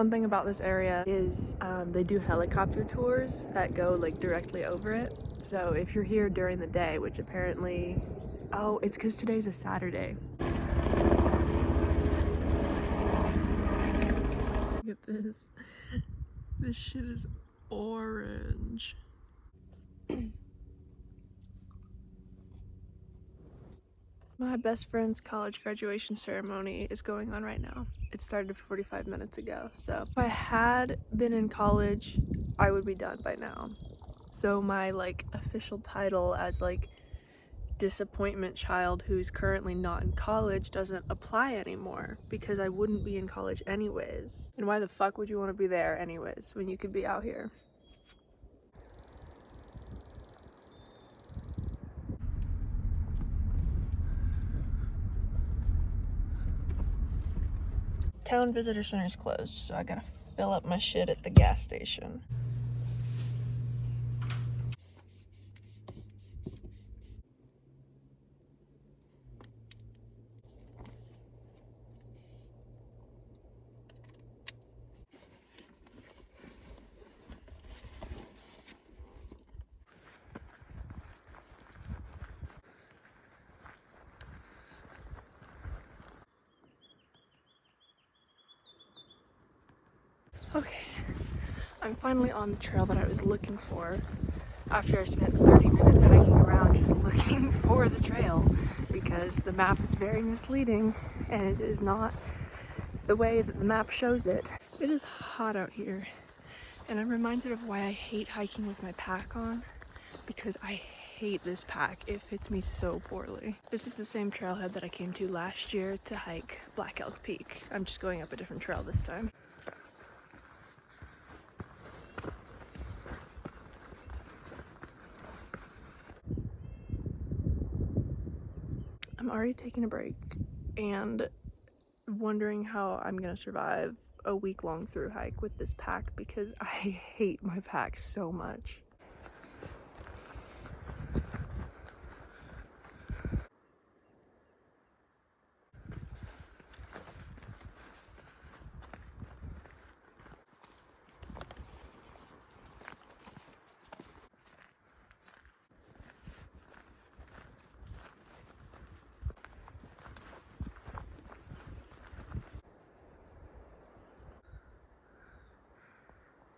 fun thing about this area is they do helicopter tours that go like directly over it. So if you're here during the day, which apparently, oh, it's because today's a Saturday. Look at this. This shit is orange. My best friend's college graduation ceremony is going on right now. It started 45 minutes ago, so if I had been in college, I would be done by now. So my like official title as like disappointment child who's currently not in college doesn't apply anymore because I wouldn't be in college anyways. And why the fuck would you want to be there anyways when you could be out here? Town visitor center's closed, so I gotta fill up my shit at the gas station. Okay, I'm finally on the trail that I was looking for after I spent 30 minutes hiking around just looking for the trail because the map is very misleading and it is not the way that the map shows it. It is hot out here and I'm reminded of why I hate hiking with my pack on because I hate this pack. It fits me so poorly. This is the same trailhead that I came to last year to hike Black Elk Peak. I'm just going up a different trail this time. I'm already taking a break and wondering how I'm gonna survive a week-long through hike with this pack because I hate my pack so much.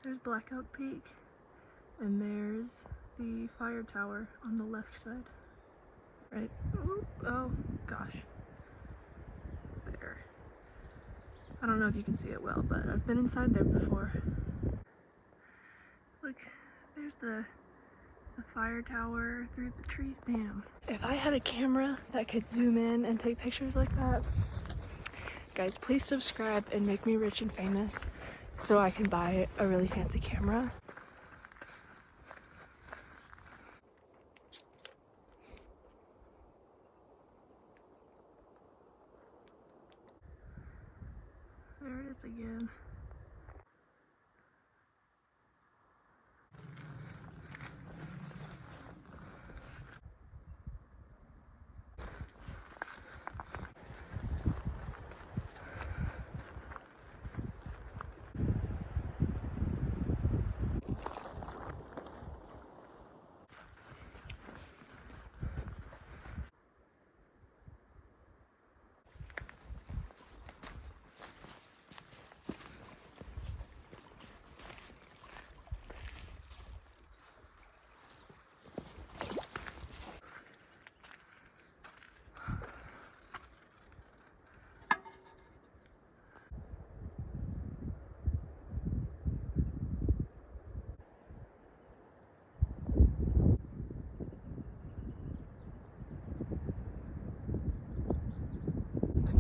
There's Black Elk Peak, and there's the fire tower on the left side. Right? Ooh, oh gosh. There. I don't know if you can see it well, but I've been inside there before. Look, there's the fire tower through the trees. Damn. If I had a camera that could zoom in and take pictures like that, guys, please subscribe and make me rich and famous so I can buy a really fancy camera. There it is again.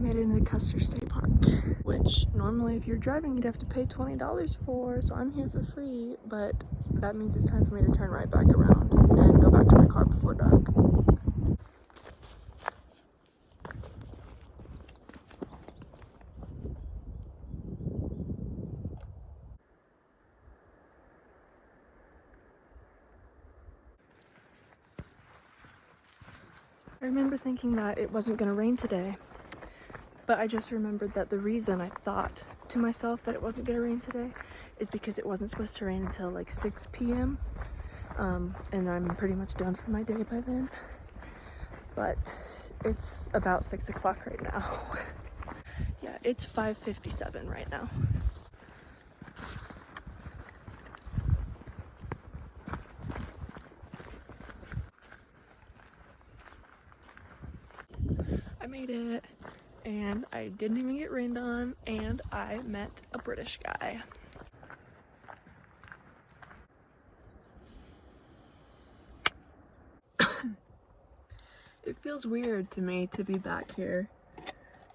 Made it into Custer State Park, which normally if you're driving you'd have to pay $20 for, so I'm here for free, but that means it's time for me to turn right back around and go back to my car before dark. I remember thinking that it wasn't gonna rain today, But I just remembered that the reason I thought to myself that it wasn't gonna rain today is because it wasn't supposed to rain until like 6 p.m. And I'm pretty much done for my day by then. But it's about 6 o'clock right now. Yeah, it's 5:57 right now. I made it, and I didn't even get rained on, and I met a British guy. It feels weird to me to be back here.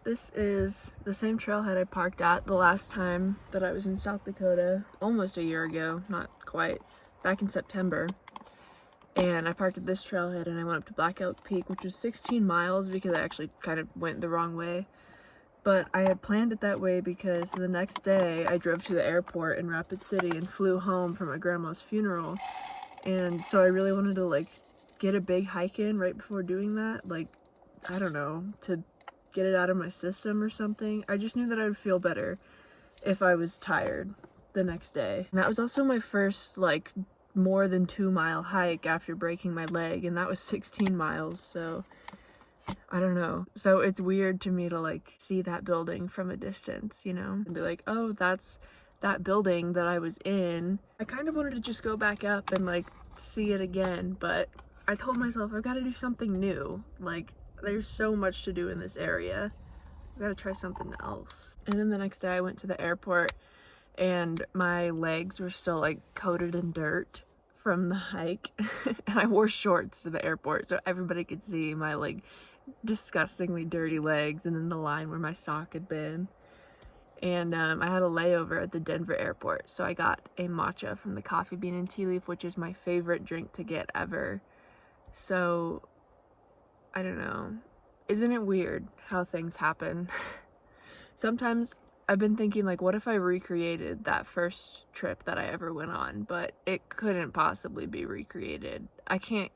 This is the same trailhead I parked at the last time that I was in South Dakota, almost a year ago, not quite, back in September. And I parked at this trailhead and I went up to Black Elk Peak, which was 16 miles because I actually kind of went the wrong way. But I had planned it that way because the next day I drove to the airport in Rapid City and flew home for my grandma's funeral. And so I really wanted to like get a big hike in right before doing that. Like, I don't know, to get it out of my system or something. I just knew that I would feel better if I was tired the next day. And that was also my first like more than 2 mile hike after breaking my leg, and that was 16 miles, so I don't know. So it's weird to me to like see that building from a distance, you know, and be like, oh, that's that building that I was in. I kind of wanted to just go back up and like see it again, but I told myself I've got to do something new. Like, there's so much to do in this area. I gotta try something else. And then the next day I went to the airport and my legs were still like coated in dirt from the hike. And I wore shorts to the airport so everybody could see my like disgustingly dirty legs and then the line where my sock had been. And I had a layover at the Denver airport, so I got a matcha from the Coffee Bean and Tea Leaf, which is my favorite drink to get ever. So I don't know. Isn't it weird how things happen? Sometimes I've been thinking, like, what if I recreated that first trip that I ever went on? But it couldn't possibly be recreated. I can't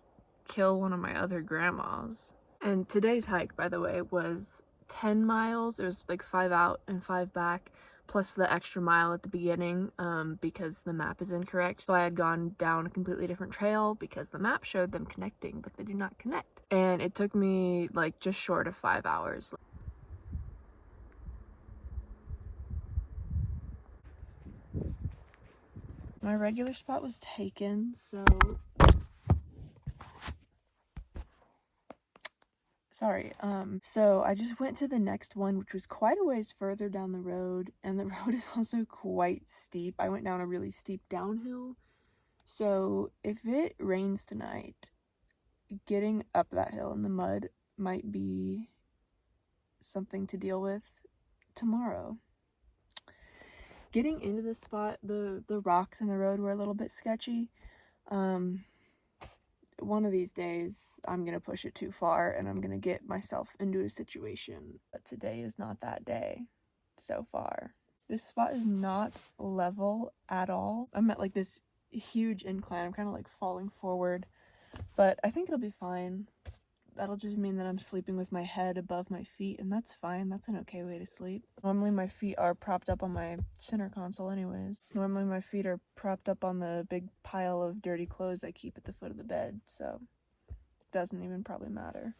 kill one of my other grandmas. And today's hike, by the way, was 10 miles. It was like 5 out and 5 back, plus the extra mile at the beginning because the map is incorrect. So I had gone down a completely different trail because the map showed them connecting, but they do not connect. And it took me like just short of 5 hours. My regular spot was taken, so sorry. So I just went to the next one, which was quite a ways further down the road, and the road is also quite steep. I went down a really steep downhill. So if it rains tonight, getting up that hill in the mud might be something to deal with tomorrow. Getting into this spot, the rocks in the road were a little bit sketchy. One of these days I'm gonna push it too far and I'm gonna get myself into a situation, but today is not that day so far. This spot is not level at all. I'm at like this huge incline. I'm kind of like falling forward, but I think it'll be fine. That'll just mean that I'm sleeping with my head above my feet, and that's fine. That's an okay way to sleep. Normally my feet are propped up on my center console anyways. Normally my feet are propped up on the big pile of dirty clothes I keep at the foot of the bed, so it doesn't even probably matter.